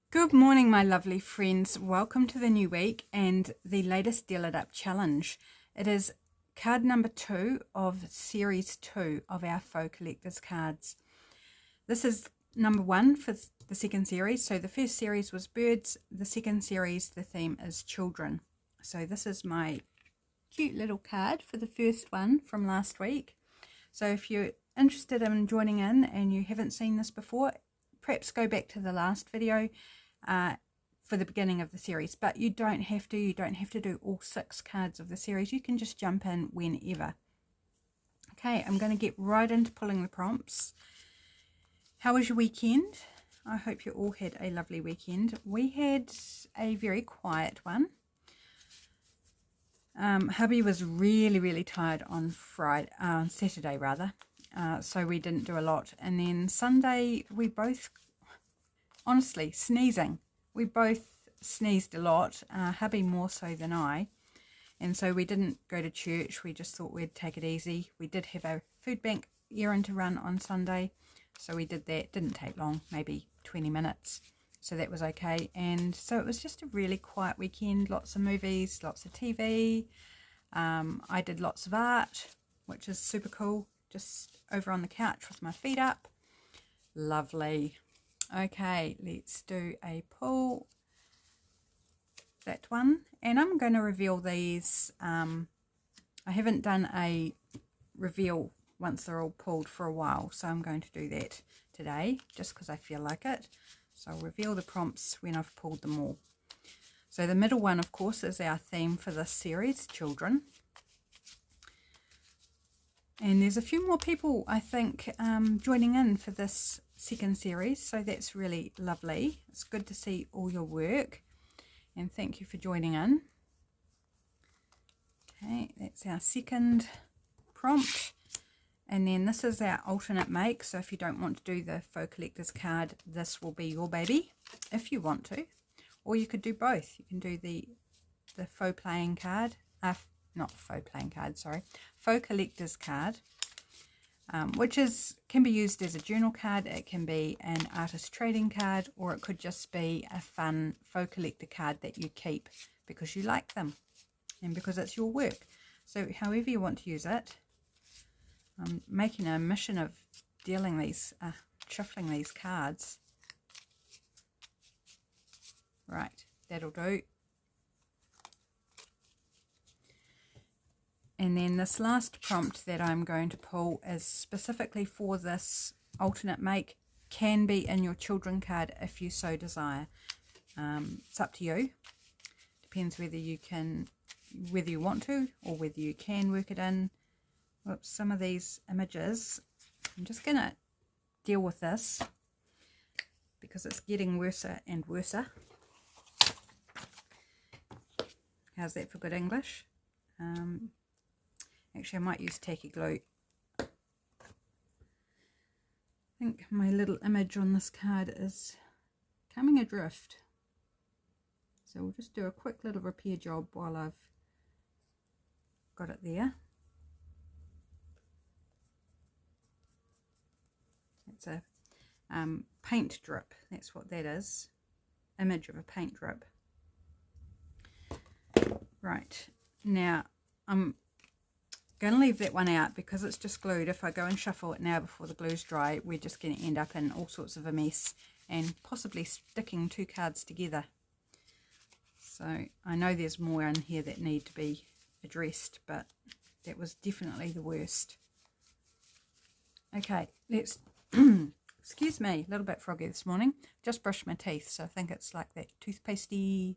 Good morning, my lovely friends. Welcome to the new week and the latest Deal It Up challenge. It is card number 2 of series 2 of our Faux Collectors cards. This is number 1 for the second series. So the first series was birds. The second series, the theme is children. So this is my cute little card for the first one from last week. So if you're interested in joining in and you haven't seen this before, perhaps go back to the last video for the beginning of the series, but you don't have to do all 6 cards of the series. You can just jump in whenever. Okay, I'm going to get right into pulling the prompts. How was your weekend? I hope you all had a lovely weekend. We had a very quiet one. Hubby was really tired on Saturday rather, so we didn't do a lot. And then Sunday we both, honestly, sneezing. We both sneezed a lot, hubby more so than I. And so we didn't go to church. We just thought we'd take it easy. We did have a food bank errand to run on Sunday, so we did that. Didn't take long, maybe 20 minutes. So that was okay. And so it was just a really quiet weekend. Lots of movies, lots of TV. I did lots of art, which is super cool. Just over on the couch with my feet up. Lovely. Okay, let's do a pull. That one. And I'm going to reveal these. I haven't done a reveal once they're all pulled for a while, so I'm going to do that today just because I feel like it. So I'll reveal the prompts when I've pulled them all. So the middle one, of course, is our theme for this series, children. And there's a few more people, I think, joining in for this second series, so that's really lovely. It's good to see all your work, and thank you for joining in. Okay, that's our second prompt. And then this is our alternate make, so if you don't want to do the Faux Collectors card, this will be your baby, if you want to. Or you could do both. You can do the Faux Playing card, not Faux Playing card, sorry, Faux Collectors card, which can be used as a journal card, it can be an artist trading card, or it could just be a fun Faux Collector card that you keep because you like them and because it's your work. So however you want to use it. I'm making a mission of dealing these, shuffling these cards. Right, that'll do. And then this last prompt that I'm going to pull is specifically for this alternate make, can be in your children card if you so desire. It's up to you. Depends whether you want to or whether you can work it in. Whoops, some of these images, I'm just going to deal with this because it's getting worse and worse. How's that for good English? Actually, I might use tacky glue. I think my little image on this card is coming adrift. So we'll just do a quick little repair job while I've got it there. It's a paint drip, that's what that is. Image of a paint drip. Right, now I'm going to leave that one out because it's just glued. If I go and shuffle it now before the glue's dry, we're just going to end up in all sorts of a mess and possibly sticking 2 cards together. So I know there's more in here that need to be addressed, but that was definitely the worst. Okay, let's excuse me, a little bit froggy this morning. Just brushed my teeth, so I think it's like that toothpastey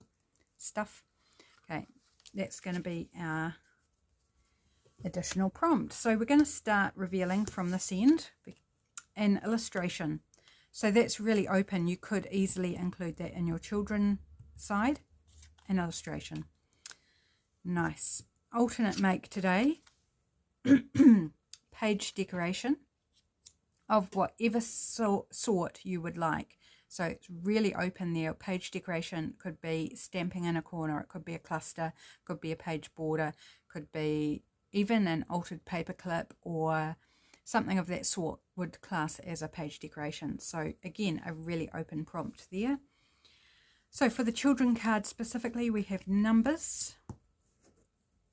stuff. Okay, that's going to be our additional prompt. So we're going to start revealing from this end, an illustration. So that's really open. You could easily include that in your children side, an illustration. Nice. Alternate make today, page decoration of whatever sort you would like. So it's really open there. Page decoration could be stamping in a corner, it could be a cluster, could be a page border, could be even an altered paper clip or something of that sort would class as a page decoration. So again, a really open prompt there. So for the children card specifically, we have numbers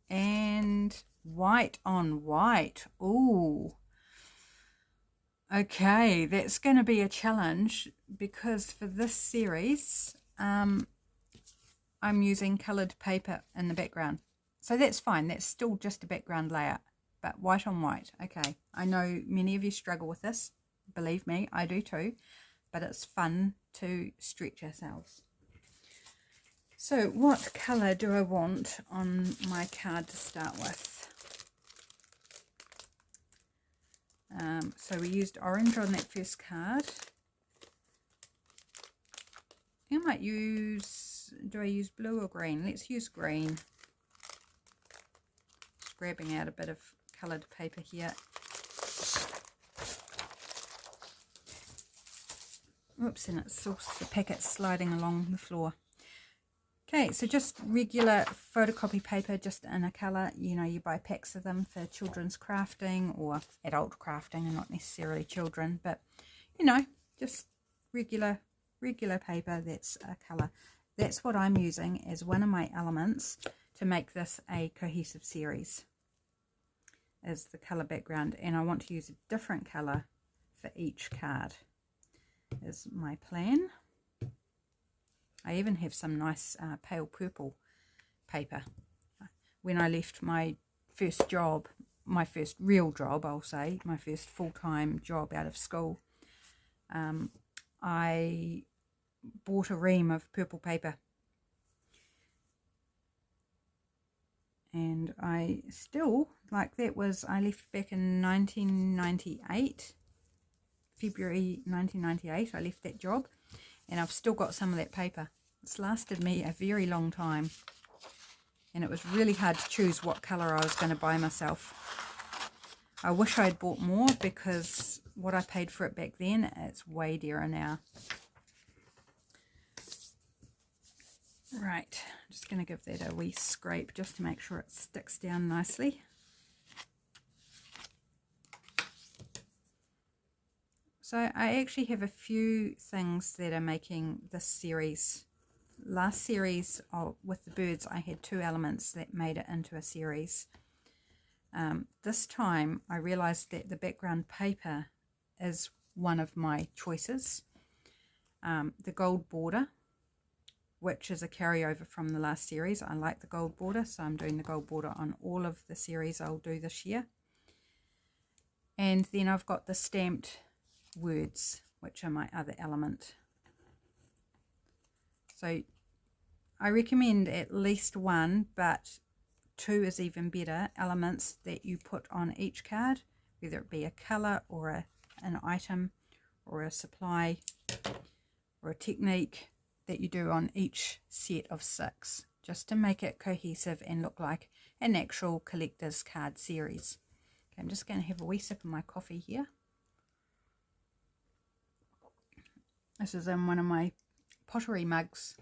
and white on white. Ooh. Okay, that's going to be a challenge because for this series, I'm using coloured paper in the background. So that's fine. That's still just a background layout, but white on white. Okay, I know many of you struggle with this. Believe me, I do too, but it's fun to stretch ourselves. So what colour do I want on my card to start with? So we used orange on that first card. I might use, do I use blue or green? Let's use green. Just grabbing out a bit of coloured paper here. Oops, and it's also the packet sliding along the floor. Okay, so just regular photocopy paper, just in a colour. You know, you buy packs of them for children's crafting or adult crafting, and not necessarily children, but you know, just regular paper that's a colour. That's what I'm using as one of my elements to make this a cohesive series, is the colour background, and I want to use a different colour for each card is my plan. I even have some nice pale purple paper. When I left my first job, my first real job, I'll say, my first full-time job out of school, I bought a ream of purple paper. And I still, like, that was, I left back in 1998, February 1998, I left that job. And I've still got some of that paper. It's lasted me a very long time. And it was really hard to choose what colour I was going to buy myself. I wish I'd bought more, because what I paid for it back then, it's way dearer now. Right, I'm just going to give that a wee scrape just to make sure it sticks down nicely. So I actually have a few things that are making this series. Last series with the birds, I had 2 elements that made it into a series. This time I realized that the background paper is one of my choices. The gold border, which is a carryover from the last series. I like the gold border, so I'm doing the gold border on all of the series I'll do this year. And then I've got the stamped words, which are my other element. So I recommend at least 1, but 2 is even better, elements that you put on each card, whether it be a colour or an item or a supply or a technique that you do on each set of 6, just to make it cohesive and look like an actual collector's card series. Okay, I'm just going to have a wee sip of my coffee here. This is in one of my pottery mugs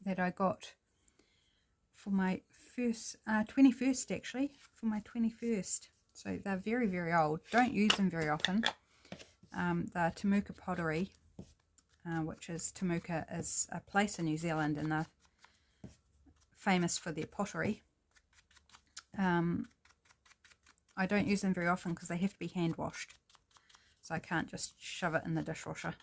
that I got for my 21st, actually, for my 21st. So they're very, very old. Don't use them very often. They're Temuka pottery, which is, Temuka is a place in New Zealand, and they're famous for their pottery. I don't use them very often because they have to be hand washed, so I can't just shove it in the dishwasher.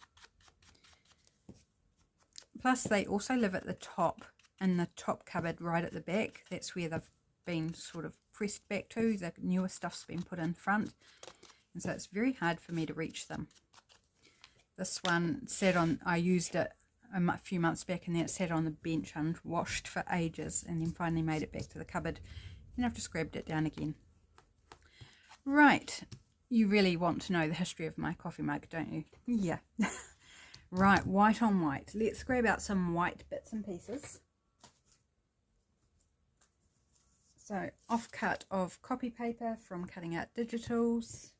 Plus they also live at the top, in the top cupboard right at the back. That's where they've been sort of pressed back to. The newer stuff's been put in front, and so it's very hard for me to reach them. This one sat on, I used it a few months back, and then it sat on the bench unwashed for ages, and then finally made it back to the cupboard, and I've just grabbed it down again. Right, you really want to know the history of my coffee mug, don't you? Yeah. Right, white on white. Let's grab out some white bits and pieces. So, offcut of copy paper from Cutting Out Digitals.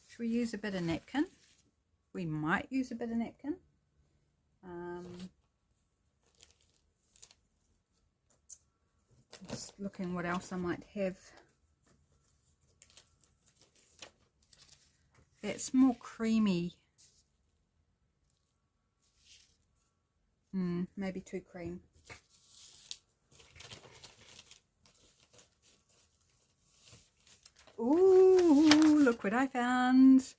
Should we use a bit of napkin? We might use a bit of napkin. Just looking what else I might have. That's more creamy maybe too cream. Ooh, look what I found.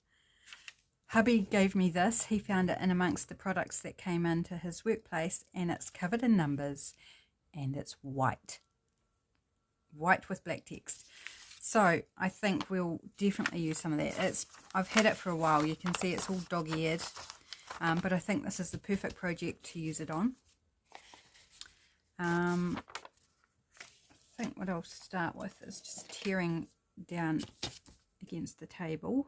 Hubby gave me this. He found it in amongst the products that came into his workplace, and it's covered in numbers, and it's white. White with black text. So I think we'll definitely use some of that. I've had it for a while. You can see it's all dog-eared, but I think this is the perfect project to use it on. I think what I'll start with is just tearing down against the table.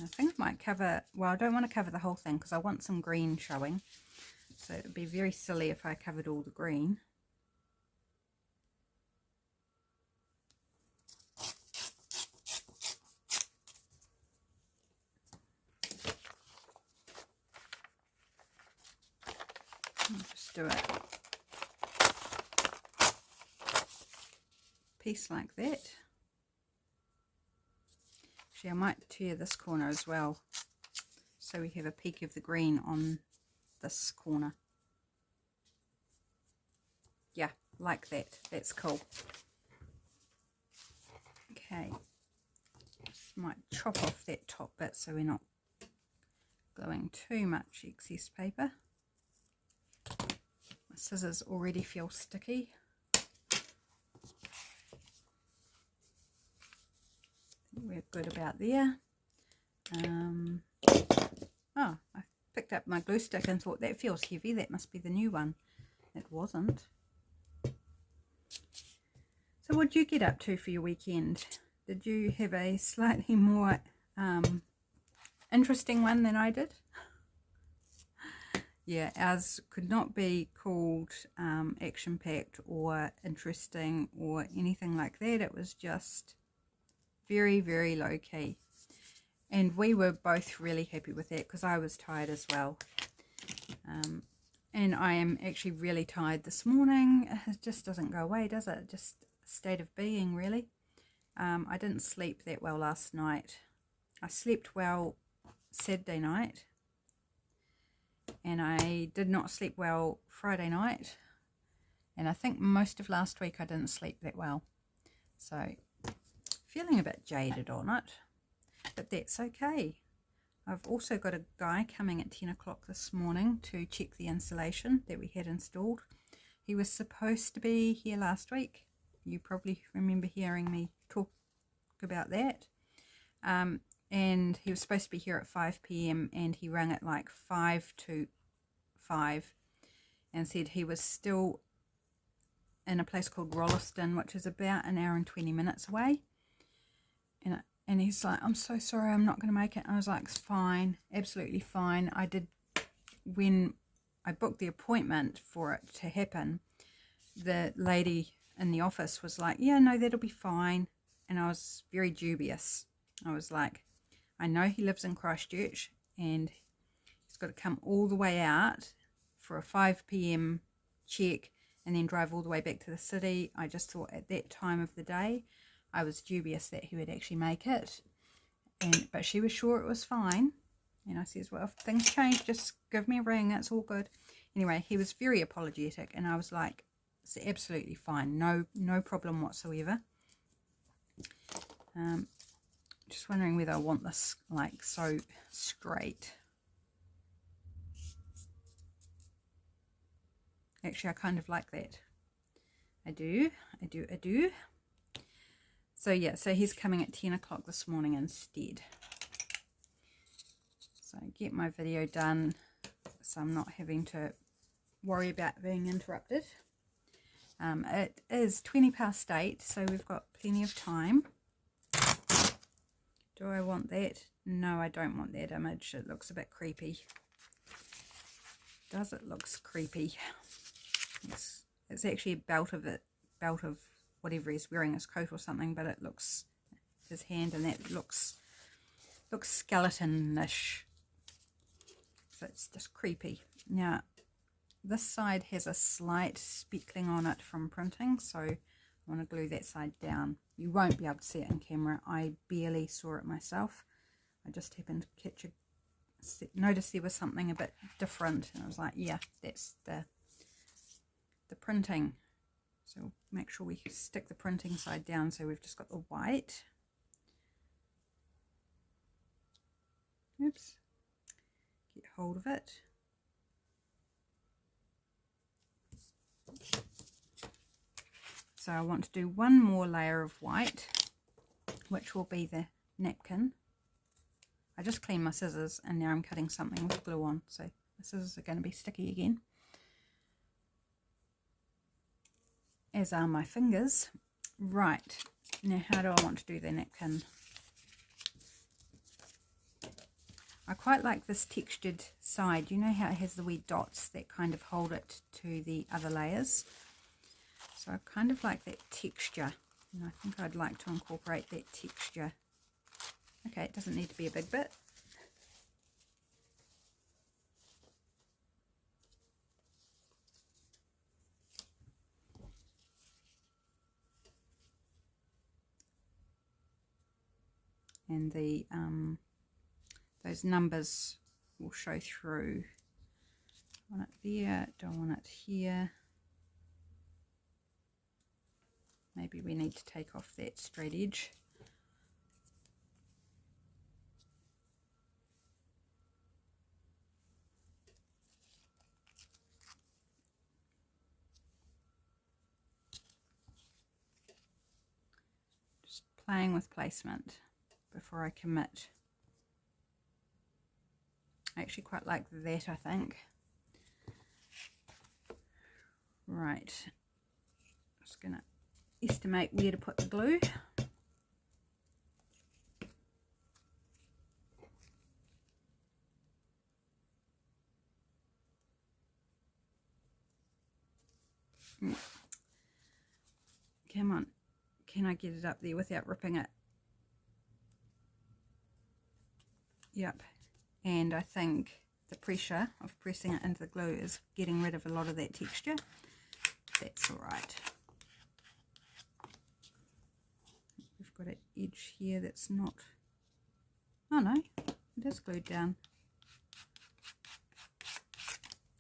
I think I might cover, well, I don't want to cover the whole thing because I want some green showing. So it would be very silly if I covered all the green. I'll just do a piece like that. Actually, I might tear this corner as well, so we have a peek of the green on this corner. Yeah, like that. That's cool. Okay, just might chop off that top bit so we're not gluing too much excess paper. My scissors already feel sticky. We're good about there. Oh, I picked up my glue stick and thought that feels heavy. That must be the new one. It wasn't. So what did you get up to for your weekend? Did you have a slightly more interesting one than I did? Yeah, ours could not be called action-packed or interesting or anything like that. It was just very, very low-key. And we were both really happy with that because I was tired as well. And I am actually really tired this morning. It just doesn't go away, does it? Just a state of being, really. I didn't sleep that well last night. I slept well Saturday night. And I did not sleep well Friday night. And I think most of last week I didn't sleep that well. So, feeling a bit jaded on it. But that's okay. I've also got a guy coming at 10 o'clock this morning to check the insulation that we had installed. He was supposed to be here last week. You probably remember hearing me talk about that. And he was supposed to be here at 5 p.m. and he rang at like 5 to 5 and said he was still in a place called Rolleston, which is about an hour and 20 minutes away. And he's like, I'm so sorry, I'm not going to make it. And I was like, it's fine, absolutely fine. I did, when I booked the appointment for it to happen, the lady in the office was like, yeah, no, that'll be fine. And I was very dubious. I was like, I know he lives in Christchurch and he's got to come all the way out for a 5 p.m. check and then drive all the way back to the city. I just thought at that time of the day, I was dubious that he would actually make it. But she was sure it was fine. And I says, well, if things change, just give me a ring. It's all good. Anyway, he was very apologetic. And I was like, it's absolutely fine. No problem whatsoever. Just wondering whether I want this like so straight. Actually, I kind of like that. I do. So yeah, so he's coming at 10 o'clock this morning instead. So get my video done so I'm not having to worry about being interrupted. It is 20 past 8, so we've got plenty of time. Do I want that? No, I don't want that image. It looks a bit creepy. Does it? Looks creepy. It's actually a belt of whatever he's wearing, his coat or something, but it looks his hand, and that looks skeleton-ish. So it's just creepy. Now, this side has a slight speckling on it from printing, so I want to glue that side down. You won't be able to see it in camera. I barely saw it myself. I just happened to catch notice there was something a bit different, and I was like, yeah, that's the printing. So make sure we stick the printing side down, so we've just got the white. Oops, get hold of it. So I want to do one more layer of white, which will be the napkin. I just cleaned my scissors and now I'm cutting something with glue on, so the scissors are going to be sticky again, as are my fingers. Right, now how do I want to do the napkin? I quite like this textured side. You know how it has the wee dots that kind of hold it to the other layers? So I kind of like that texture, and I think I'd like to incorporate that texture. Okay, it doesn't need to be a big bit. And the those numbers will show through. I want it there, don't want it here. Maybe we need to take off that straight edge. Just playing with placement before I commit. I actually quite like that, I think. Right, just gonna estimate where to put the glue. Come on, can I get it up there without ripping it? Yep, and I think the pressure of pressing it into the glue is getting rid of a lot of that texture. That's all right. We've got an edge here that's not, oh no, it is glued down.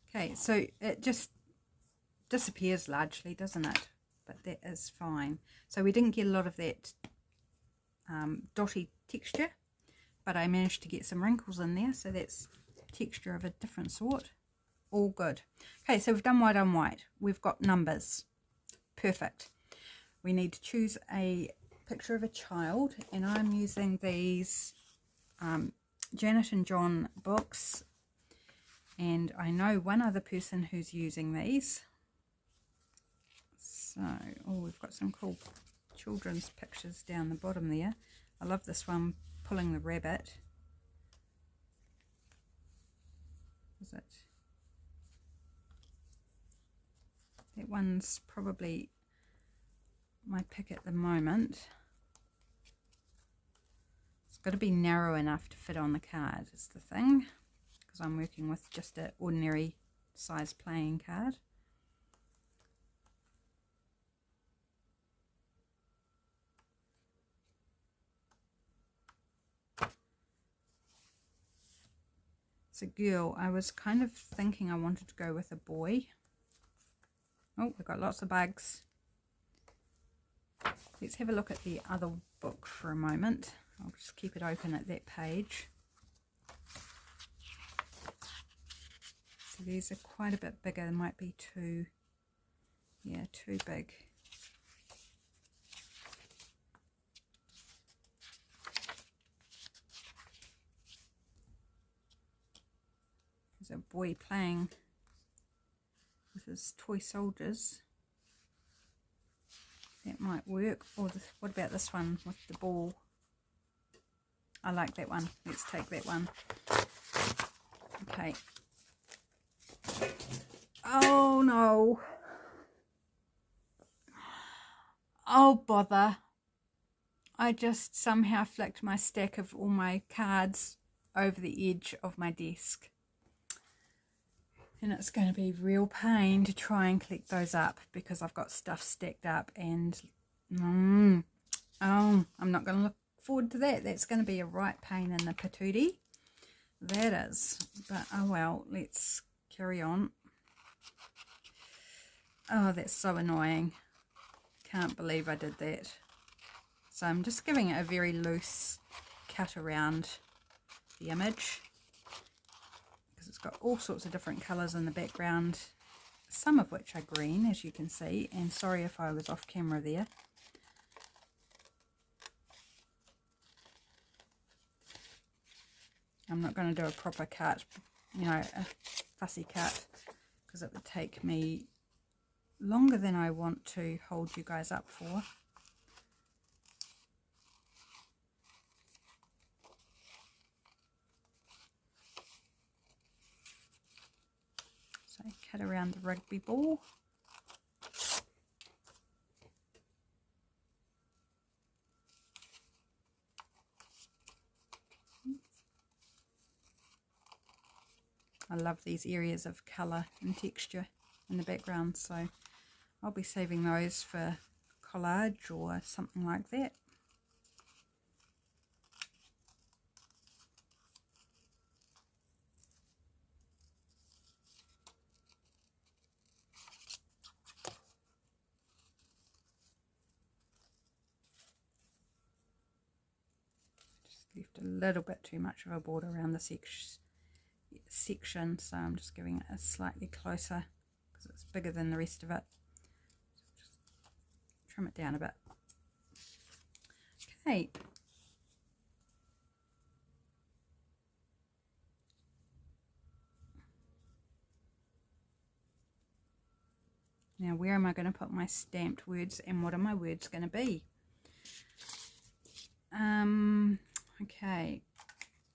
Okay, so it just disappears largely, doesn't it? But that is fine. So we didn't get a lot of that dotty texture, but I managed to get some wrinkles in there, so that's texture of a different sort. All good. Okay, so we've done white on white. We've got numbers. Perfect. We need to choose a picture of a child, and I'm using these Janet and John books, and I know one other person who's using these. So, oh, we've got some cool children's pictures down the bottom there. I love this one, pulling the rabbit. Is it? That one's probably my pick at the moment. It's got to be narrow enough to fit on the card is the thing, because I'm working with just an ordinary size playing card. It's a girl. I was kind of thinking I wanted to go with a boy. Oh, we've got lots of bugs. Let's have a look at the other book for a moment. I'll just keep it open at that page. So these are quite a bit bigger. They might be too, yeah, too big. There's a boy playing with his toy soldiers. That might work. Or what about this one with the ball? I like that one. Let's take that one. Okay. Oh no. Oh bother. I just somehow flicked my stack of all my cards over the edge of my desk. And it's going to be real pain to try and collect those up because I've got stuff stacked up and oh, I'm not going to look forward to that. That's going to be a right pain in the patootie. That is. But oh well, let's carry on. Oh, that's so annoying. Can't believe I did that. So I'm just giving it a very loose cut around the image. It's got all sorts of different colours in the background, some of which are green, as you can see, and sorry if I was off camera there. I'm not going to do a proper cut, you know, a fussy cut, because it would take me longer than I want to hold you guys up for. So cut around the rugby ball. I love these areas of colour and texture in the background, so I'll be saving those for collage or something like that. Left a little bit too much of a border around the section, so I'm just giving it a slightly closer because it's bigger than the rest of it. So just trim it down a bit. Okay. Now where am I going to put my stamped words and what are my words going to be? Okay,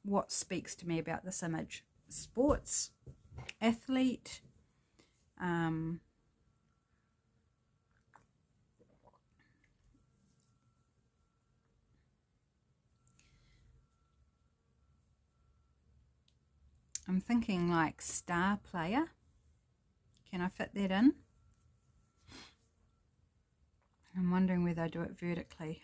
what speaks to me about this image? Sports, athlete, I'm thinking like star player. Can I fit that in? I'm wondering whether I do it vertically.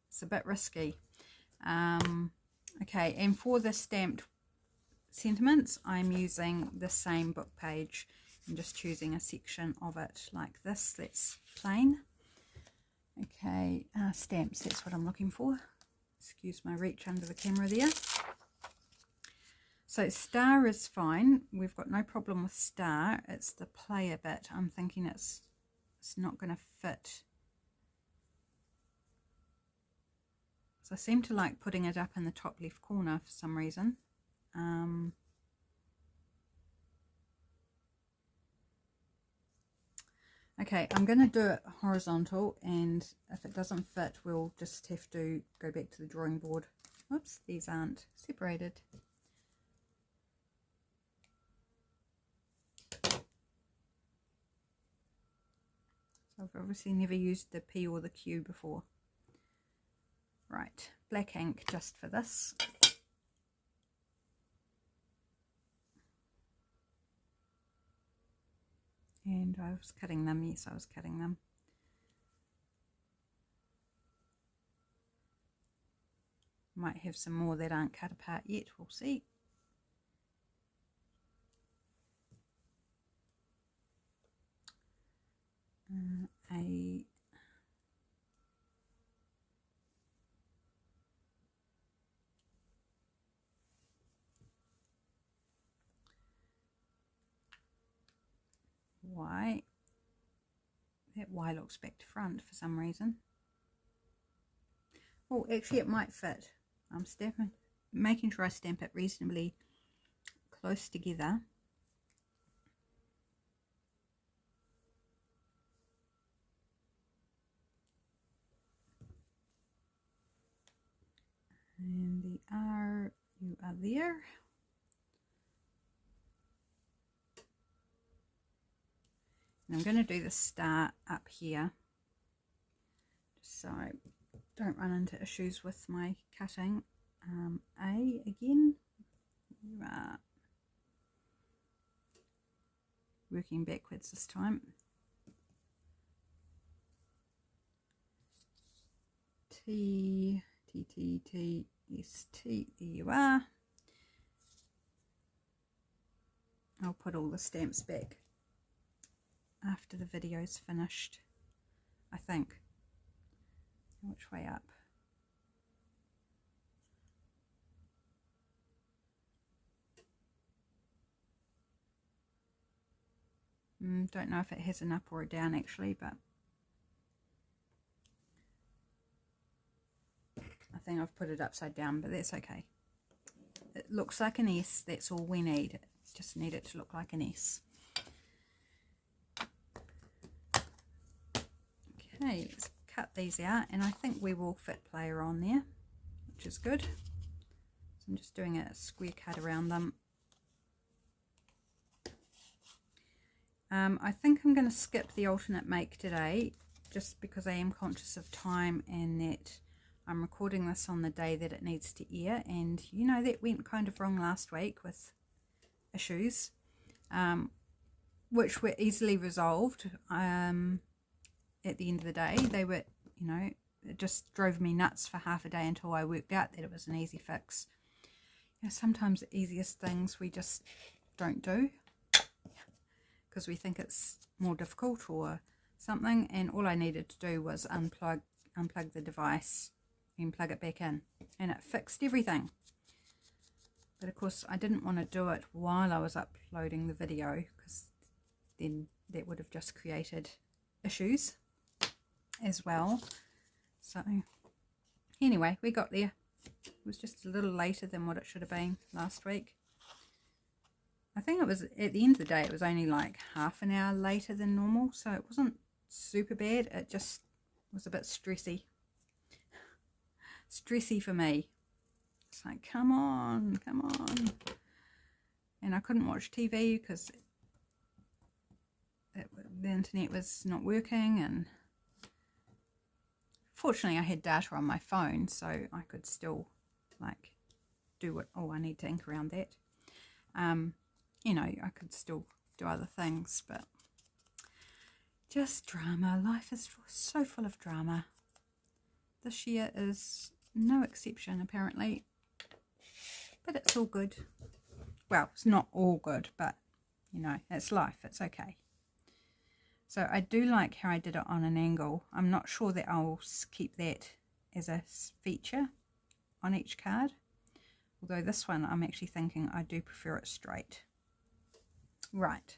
It's a bit risky. Okay, and for the stamped sentiments, I'm using the same book page and just choosing a section of it like this. That's plain. Okay, stamps, that's what I'm looking for. Excuse my reach under the camera there. So star is fine. We've got no problem with star. It's the player bit. I'm thinking it's not going to fit. So I seem to like putting it up in the top left corner for some reason. Okay, I'm going to do it horizontal, and if it doesn't fit, we'll just have to go back to the drawing board. Oops, these aren't separated. So I've obviously never used the P or the Q before. Right, black ink just for this. And I was cutting them, yes, I was cutting them. Might have some more that aren't cut apart yet, we'll see. Y. That Y looks back to front for some reason. Oh, actually it might fit. I'm making sure I stamp it reasonably close together. And the R, you are there. And I'm going to do the star up here, just so I don't run into issues with my cutting. A again, you are working backwards this time. T, T, T, T, S, T, there you are. I'll put all the stamps back after the video's finished, I think. Which way up? Don't know if it has an up or a down actually, but I think I've put it upside down, but that's okay. It looks like an S, that's all we need. Just need it to look like an S. Okay, let's cut these out, and I think we will fit player on there, which is good. So I'm just doing a square cut around them. I think I'm going to skip the alternate make today, just because I am conscious of time and that I'm recording this on the day that it needs to air, and you know that went kind of wrong last week with issues, which were easily resolved at the end of the day. They were, you know, it just drove me nuts for half a day until I worked out that it was an easy fix. You know, sometimes the easiest things we just don't do because we think it's more difficult or something, and all I needed to do was unplug the device and plug it back in, and it fixed everything. But of course I didn't want to do it while I was uploading the video, because then that would have just created issues as well. So anyway, we got there. It was just a little later than what it should have been last week. I think it was, at the end of the day, it was only like half an hour later than normal, so it wasn't super bad. It just was a bit stressy for me. It's like, come on, come on. And I couldn't watch TV because the internet was not working, and fortunately I had data on my phone, so I could still like do what, oh, I need to ink around that. You know, I could still do other things, but just drama. Life is so full of drama. This year is no exception, apparently, but it's all good. Well, it's not all good, but you know, it's life, it's okay. So I do like how I did it on an angle. I'm not sure that I'll keep that as a feature on each card, although this one I'm actually thinking I do prefer it straight. Right,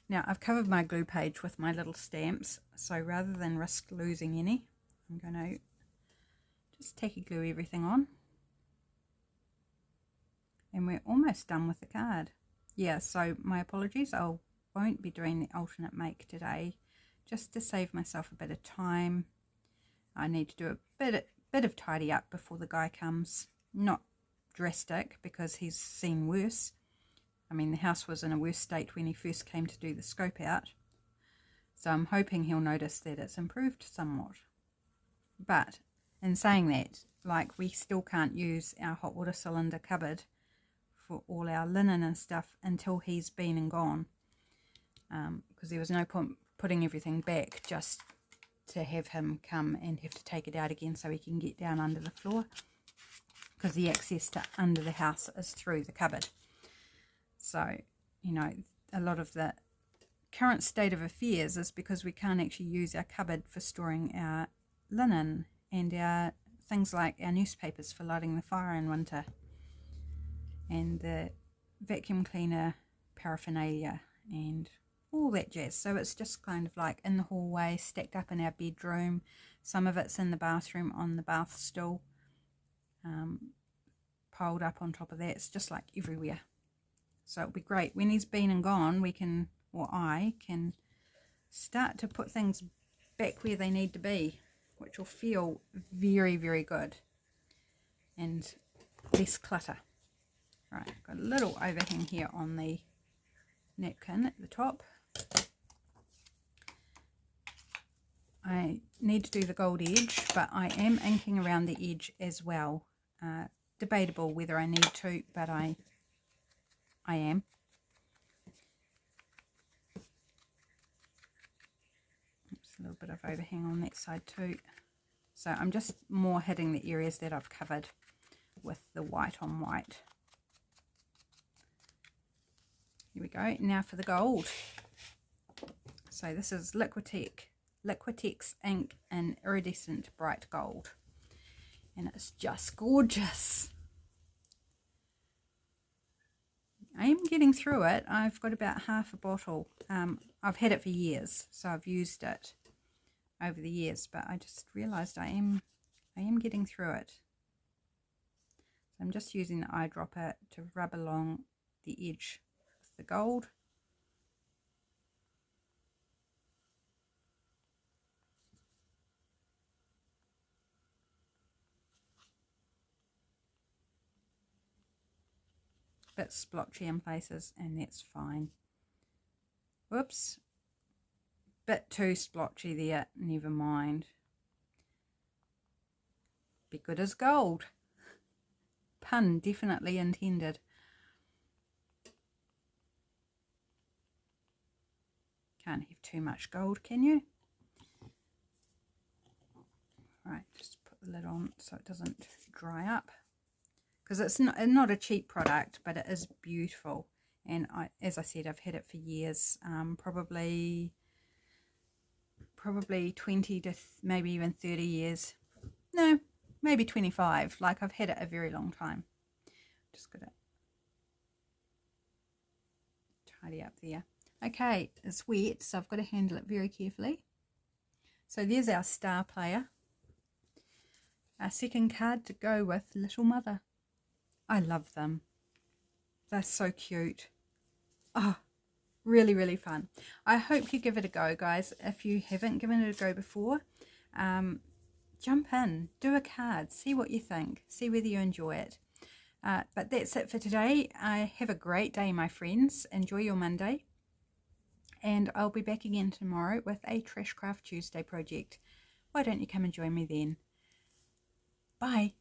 now I've covered my glue page with my little stamps, so rather than risk losing any, I'm going to just tacky glue everything on, and we're almost done with the card. Yeah, so my apologies, I won't be doing the alternate make today, just to save myself a bit of time. I need to do a bit of tidy up before the guy comes. Not drastic, because he's seen worse. I mean, the house was in a worse state when he first came to do the scope out, so I'm hoping he'll notice that it's improved somewhat. But in saying that, like, we still can't use our hot water cylinder cupboard for all our linen and stuff until he's been and gone, because there was no point putting everything back just to have him come and have to take it out again so he can get down under the floor, because the access to under the house is through the cupboard. So, you know, a lot of the current state of affairs is because we can't actually use our cupboard for storing our linen and our things like our newspapers for lighting the fire in winter, and the vacuum cleaner paraphernalia and all that jazz. So it's just kind of like in the hallway, stacked up in our bedroom. Some of it's in the bathroom on the bath stool, piled up on top of that. It's just like everywhere. So it'll be great when he's been and gone. We can, or I can, start to put things back where they need to be, which will feel very, very good and less clutter. Right, I've got a little overhang here on the napkin at the top. I need to do the gold edge, but I am inking around the edge as well. Debatable whether I need to, but I am. a little bit of overhang on that side too. So I'm just more hitting the areas that I've covered with the white on white. Here we go. Now for the gold. So this is Liquitex ink in iridescent bright gold. And it's just gorgeous. I am getting through it. I've got about half a bottle. I've had it for years, so I've used it over the years, but I just realized I am getting through it. So I'm just using the eyedropper to rub along the edge with the gold. Bit splotchy in places, and that's fine. Whoops, bit too splotchy there, never mind. Be good as gold. Pun definitely intended. Can't have too much gold, can you? Right, just put the lid on so it doesn't dry up. Because it's not a cheap product, but it is beautiful. And as I said, I've had it for years, probably 20 to maybe even 30 years. No, maybe 25. Like, I've had it a very long time. Just got to tidy up there. Okay, it's wet, so I've got to handle it very carefully. So there's our star player. Our second card to go with Little Mother. I love them. They're so cute. Oh, really, really fun. I hope you give it a go, guys. If you haven't given it a go before, jump in, do a card, see what you think, see whether you enjoy it. But that's it for today. Have a great day, my friends. Enjoy your Monday. And I'll be back again tomorrow with a Trash Craft Tuesday project. Why don't you come and join me then? Bye.